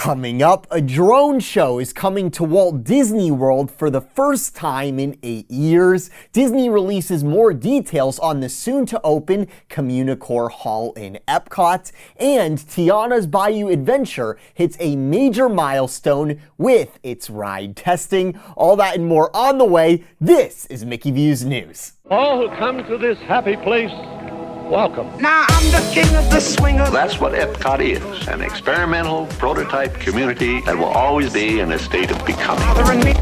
Coming up, a drone show is coming to Walt Disney World for the first time in 8 years. Disney releases more details on the soon-to-open Communicore Hall in EPCOT, and Tiana's Bayou adventure hits a major milestone with its ride testing. All that and more on the way. This is Mickey Views News. All who come to this happy place, welcome. Now I'm the king of the swingers. That's what EPCOT is, an experimental prototype community that will always be in a state of becoming.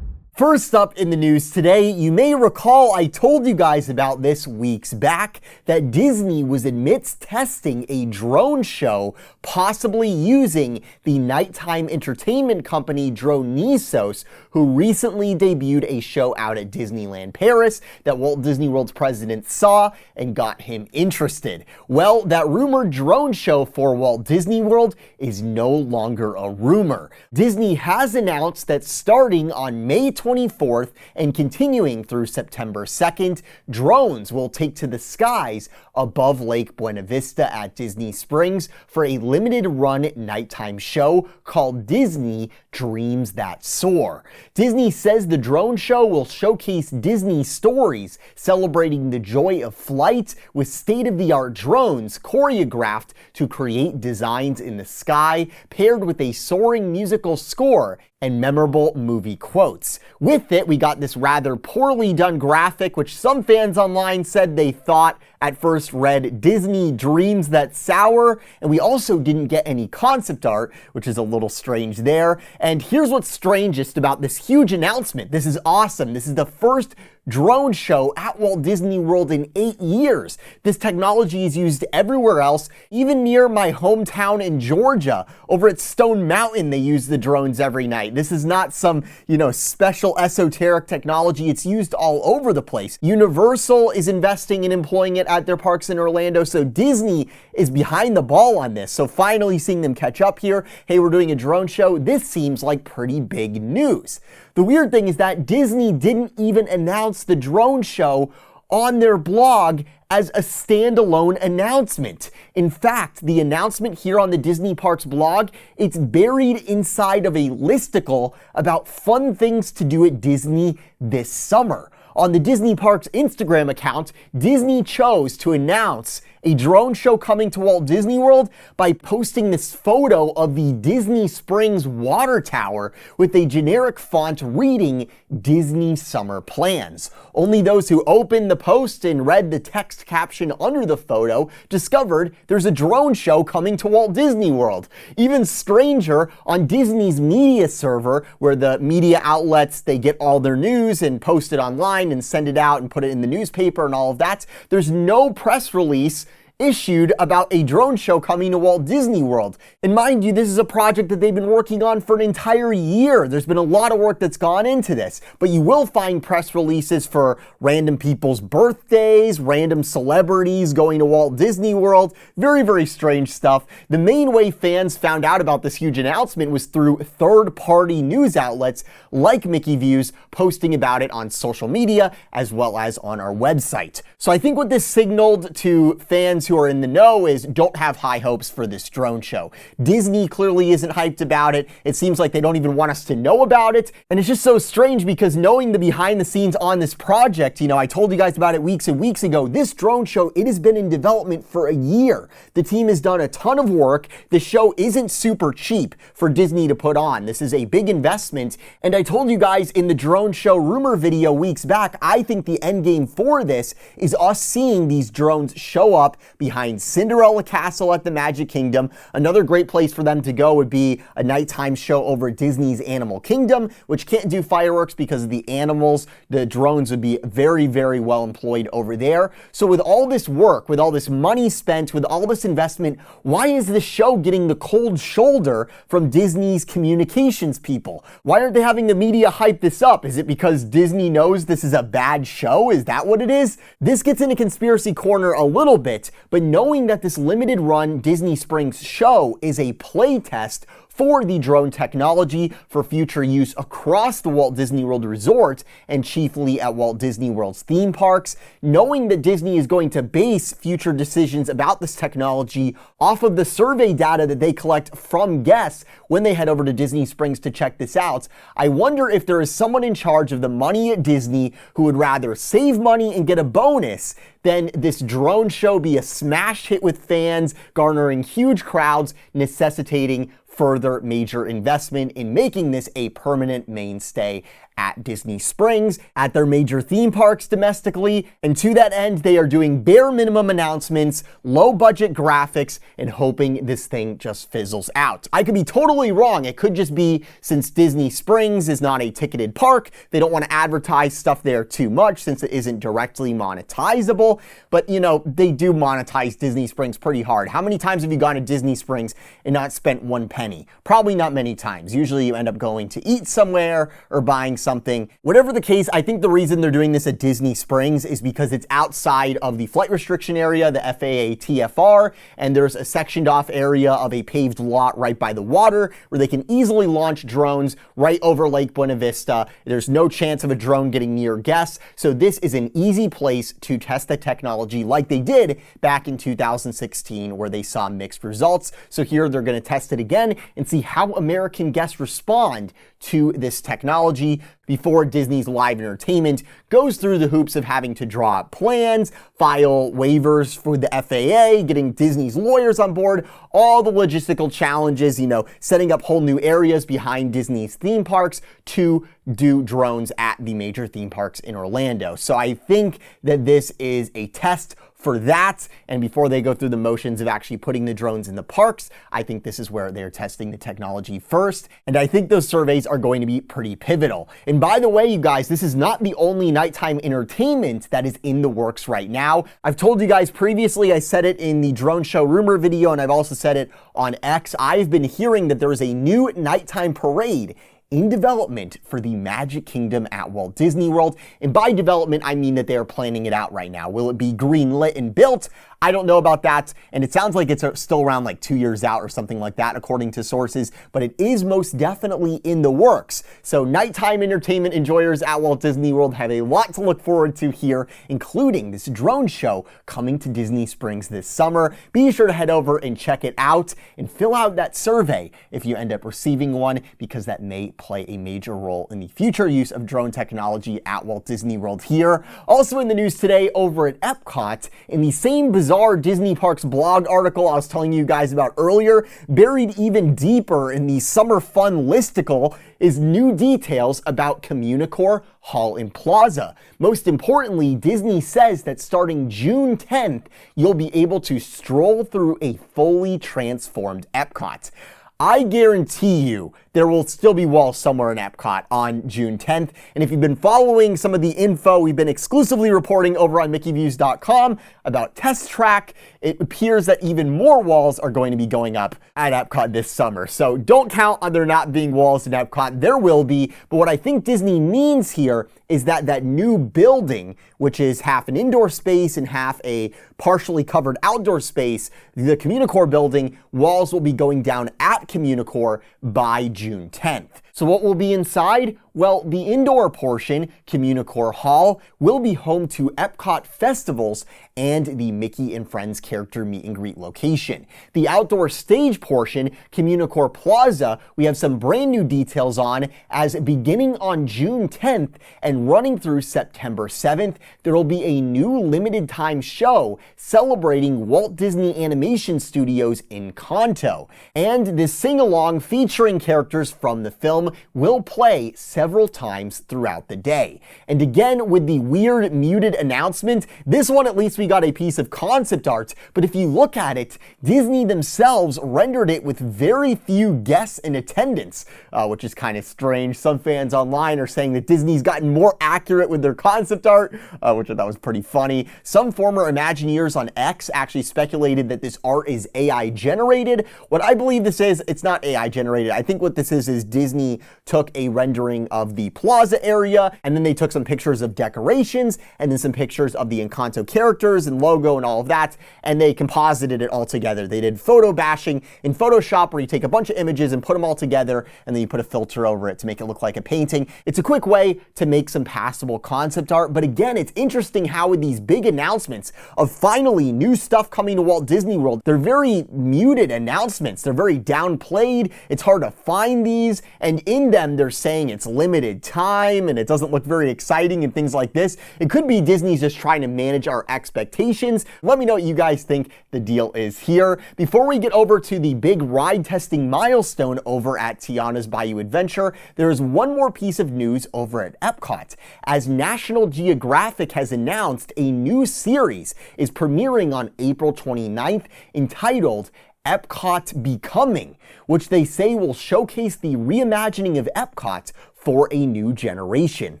First up in the news today, you may recall I told you guys about this weeks back that Disney was amidst testing a drone show, possibly using the nighttime entertainment company Dronesos, who recently debuted a show out at Disneyland Paris that Walt Disney World's president saw and got him interested. Well, that rumored drone show for Walt Disney World is no longer a rumor. Disney has announced that starting on May 24th and continuing through September 2nd, drones will take to the skies above Lake Buena Vista at Disney Springs for a limited run nighttime show called Disney Dreams That Soar. Disney says the drone show will showcase Disney stories celebrating the joy of flight with state-of-the-art drones choreographed to create designs in the sky, paired with a soaring musical score and memorable movie quotes. With it, we got this rather poorly done graphic, which some fans online said they thought at first read Disney Dreams That Sour, and we also didn't get any concept art, which is a little strange there. And here's what's strangest about this huge announcement. This is awesome. This is the first drone show at Walt Disney World in 8 years. This technology is used everywhere else, even near my hometown in Georgia. Over at Stone Mountain, they use the drones every night. This is not some, special esoteric technology. It's used all over the place. Universal is investing in employing it at their parks in Orlando, so Disney is behind the ball on this. So finally seeing them catch up here. Hey, we're doing a drone show. This seems like pretty big news. The weird thing is that Disney didn't even announce the drone show on their blog as a standalone announcement. In fact, the announcement here on the Disney Parks blog, it's buried inside of a listicle about fun things to do at Disney this summer. On the Disney Parks Instagram account, Disney chose to announce a drone show coming to Walt Disney World by posting this photo of the Disney Springs water tower with a generic font reading Disney Summer Plans. Only those who opened the post and read the text caption under the photo discovered there's a drone show coming to Walt Disney World. Even stranger, on Disney's media server, where the media outlets, they get all their news and post it online and send it out and put it in the newspaper and all of that, there's no press release issued about a drone show coming to Walt Disney World. And mind you, this is a project that they've been working on for an entire year. There's been a lot of work that's gone into this, but you will find press releases for random people's birthdays, random celebrities going to Walt Disney World. Very, very strange stuff. The main way fans found out about this huge announcement was through third-party news outlets like Mickey Views posting about it on social media as well as on our website. So I think what this signaled to fans who are in the know is don't have high hopes for this drone show. Disney clearly isn't hyped about it. It seems like they don't even want us to know about it. And it's just so strange because knowing the behind the scenes on this project, I told you guys about it weeks and weeks ago. This drone show, it has been in development for a year. The team has done a ton of work. The show isn't super cheap for Disney to put on. This is a big investment. And I told you guys in the drone show rumor video weeks back, I think the end game for this is us seeing these drones show up behind Cinderella Castle at the Magic Kingdom. Another great place for them to go would be a nighttime show over at Disney's Animal Kingdom, which can't do fireworks because of the animals. The drones would be very, very well employed over there. So with all this work, with all this money spent, with all this investment, why is this show getting the cold shoulder from Disney's communications people? Why aren't they having the media hype this up? Is it because Disney knows this is a bad show? Is that what it is? This gets into conspiracy corner a little bit, but knowing that this limited run Disney Springs show is a play test for the drone technology for future use across the Walt Disney World Resort and chiefly at Walt Disney World's theme parks. Knowing that Disney is going to base future decisions about this technology off of the survey data that they collect from guests when they head over to Disney Springs to check this out, I wonder if there is someone in charge of the money at Disney who would rather save money and get a bonus than this drone show be a smash hit with fans, garnering huge crowds, necessitating further major investment in making this a permanent mainstay at Disney Springs, at their major theme parks domestically. And to that end, they are doing bare minimum announcements, low budget graphics, and hoping this thing just fizzles out. I could be totally wrong. It could just be since Disney Springs is not a ticketed park, they don't want to advertise stuff there too much since it isn't directly monetizable. But you know, they do monetize Disney Springs pretty hard. How many times have you gone to Disney Springs and not spent 1 penny? Probably not many times. Usually you end up going to eat somewhere or buying something. Whatever the case, I think the reason they're doing this at Disney Springs is because it's outside of the flight restriction area, the FAA TFR, and there's a sectioned off area of a paved lot right by the water where they can easily launch drones right over Lake Buena Vista. There's no chance of a drone getting near guests, so this is an easy place to test the technology like they did back in 2016 where they saw mixed results. So here they're going to test it again and see how American guests respond to this technology before Disney's live entertainment goes through the hoops of having to draw up plans, file waivers for the FAA, getting Disney's lawyers on board, all the logistical challenges, you know, setting up whole new areas behind Disney's theme parks to do drones at the major theme parks in Orlando. So I think that this is a test for that, and before they go through the motions of actually putting the drones in the parks, I think this is where they're testing the technology first, and I think those surveys are going to be pretty pivotal. And by the way, you guys, this is not the only nighttime entertainment that is in the works right now. I've told you guys previously, I said it in the drone show rumor video, and I've also said it on X. I've been hearing that there is a new nighttime parade in development for the Magic Kingdom at Walt Disney World. And by development, I mean that they are planning it out right now. Will it be green lit and built? I don't know about that, and it sounds like it's still around like 2 years out or something like that, according to sources, but it is most definitely in the works. So nighttime entertainment enjoyers at Walt Disney World have a lot to look forward to here, including this drone show coming to Disney Springs this summer. Be sure to head over and check it out and fill out that survey if you end up receiving one, because that may play a major role in the future use of drone technology at Walt Disney World here. Also in the news today over at EPCOT, in the same bizarre Disney Parks blog article I was telling you guys about earlier, buried even deeper in the summer fun listicle is new details about Communicore Hall and Plaza. Most importantly, Disney says that starting June 10th, you'll be able to stroll through a fully transformed EPCOT. I guarantee you there will still be walls somewhere in EPCOT on June 10th. And if you've been following some of the info we've been exclusively reporting over on MickeyViews.com about Test Track, it appears that even more walls are going to be going up at EPCOT this summer. So don't count on there not being walls in EPCOT. There will be. But what I think Disney means here is that that new building, which is half an indoor space and half a partially covered outdoor space, the Communicore building, walls will be going down at Communicore by June 10th. So what will be inside? Well, the indoor portion, Communicore Hall, will be home to EPCOT festivals and the Mickey and Friends character meet and greet location. The outdoor stage portion, Communicore Plaza, we have some brand new details on, as beginning on June 10th and running through September 7th, there will be a new limited time show celebrating Walt Disney Animation Studios Encanto. And this sing-along featuring characters from the film will play several times throughout the day. And again, with the weird muted announcement, this one at least we got a piece of concept art, but if you look at it, Disney themselves rendered it with very few guests in attendance, which is kind of strange. Some fans online are saying that Disney's gotten more accurate with their concept art, which I thought was pretty funny. Some former Imagineers on X actually speculated that this art is AI generated. What I believe this is, it's not AI generated. I think what this is Disney Disney took a rendering of the plaza area, and then they took some pictures of decorations, and then some pictures of the Encanto characters and logo and all of that, and they composited it all together. They did photo bashing in Photoshop, where you take a bunch of images and put them all together, and then you put a filter over it to make it look like a painting. It's a quick way to make some passable concept art, but again, it's interesting how with these big announcements of finally new stuff coming to Walt Disney World, they're very muted announcements. They're very downplayed. It's hard to find these, and in them they're saying it's limited time and it doesn't look very exciting and things like this. It could be Disney's just trying to manage our expectations. Let me know what you guys think the deal is here. Before we get over to the big ride testing milestone over at Tiana's Bayou Adventure, there is one more piece of news over at EPCOT, as National Geographic has announced a new series is premiering on April 29th entitled EPCOT Becoming, which they say will showcase the reimagining of EPCOT for a new generation.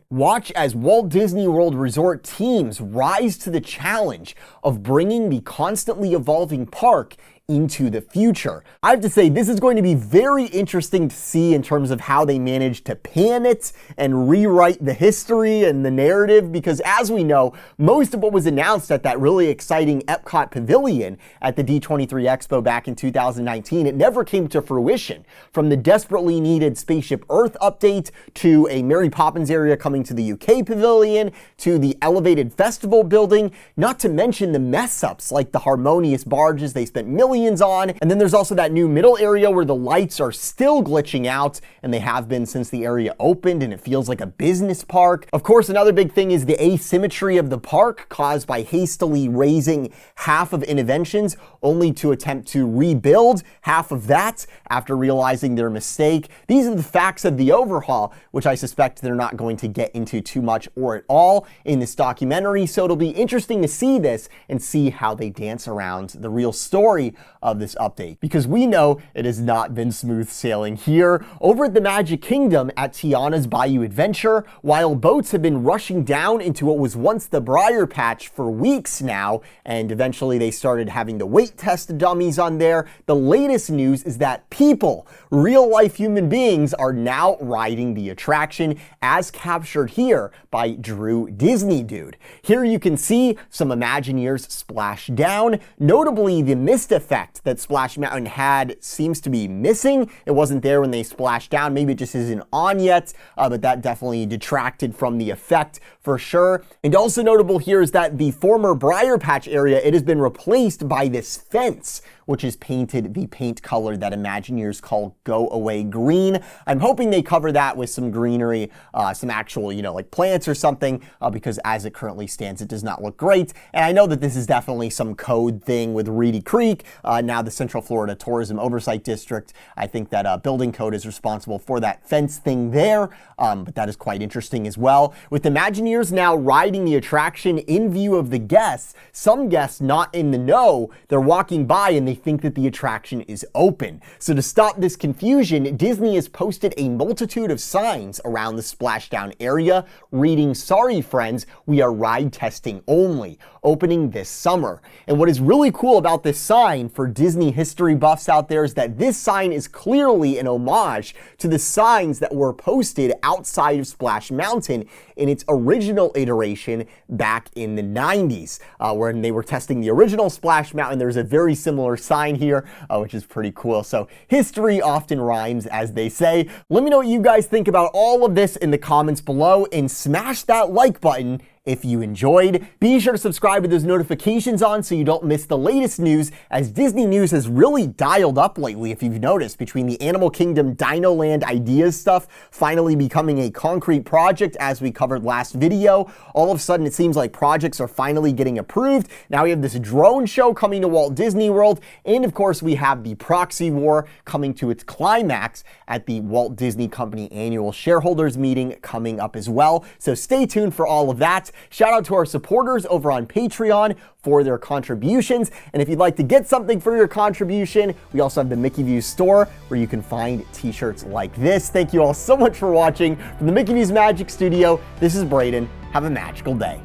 Watch as Walt Disney World Resort teams rise to the challenge of bringing the constantly evolving park into the future. I have to say, this is going to be very interesting to see in terms of how they manage to pan it and rewrite the history and the narrative, because as we know, most of what was announced at that really exciting Epcot Pavilion at the D23 Expo back in 2019, it never came to fruition. From the desperately needed Spaceship Earth update, to a Mary Poppins area coming to the UK Pavilion, to the elevated festival building, not to mention the mess-ups like the Harmonious barges they spent millions on. And then there's also that new middle area where the lights are still glitching out, and they have been since the area opened, and it feels like a business park. Of course, another big thing is the asymmetry of the park caused by hastily raising half of Innoventions only to attempt to rebuild half of that after realizing their mistake. These are the facts of the Overhaul, which I suspect they're not going to get into too much or at all in this documentary. So it'll be interesting to see this and see how they dance around the real story of this update, because we know it has not been smooth sailing here. Over at the Magic Kingdom at Tiana's Bayou Adventure, while boats have been rushing down into what was once the Briar Patch for weeks now, and eventually they started having the weight test dummies on there, the latest news is that people, real life human beings, are now riding the attraction, as captured here by Drew Disney Dude. Here you can see some Imagineers splash down. Notably, the mist effect that Splash Mountain had seems to be missing. It wasn't there when they splashed down. Maybe it just isn't on yet, but that definitely detracted from the effect for sure. And also notable here is that the former Briar Patch area, it has been replaced by this fence, which is painted the paint color that Imagineers call Go Away Green. I'm hoping they cover that with some greenery, some actual, like plants or something, because as it currently stands, it does not look great. And I know that this is definitely some code thing with Reedy Creek, now the Central Florida Tourism Oversight District. I think that building code is responsible for that fence thing there, but that is quite interesting as well. With Imagineers now riding the attraction in view of the guests, some guests not in the know, they're walking by and they think that the attraction is open. So to stop this confusion, Disney has posted a multitude of signs around the splashdown area reading, "Sorry friends, we are ride testing only, opening this summer." And what is really cool about this sign for Disney history buffs out there is that this sign is clearly an homage to the signs that were posted outside of Splash Mountain in its original iteration back in the 90s. When they were testing the original Splash Mountain, there's a very similar sign here, which is pretty cool. So history often rhymes, as they say. Let me know what you guys think about all of this in the comments below, and smash that like button if you enjoyed. Be sure to subscribe with those notifications on so you don't miss the latest news, as Disney news has really dialed up lately, if you've noticed, between the Animal Kingdom Dino Land ideas stuff finally becoming a concrete project, as we covered last video. All of a sudden, it seems like projects are finally getting approved. Now we have this drone show coming to Walt Disney World, and of course we have the proxy war coming to its climax at the Walt Disney Company annual shareholders meeting coming up as well. So stay tuned for all of that. Shout out to our supporters over on Patreon for their contributions. And if you'd like to get something for your contribution, we also have the Mickey Views store where you can find t-shirts like this. Thank you all so much for watching. From the Mickey Views Magic Studio, this is Brayden. Have a magical day.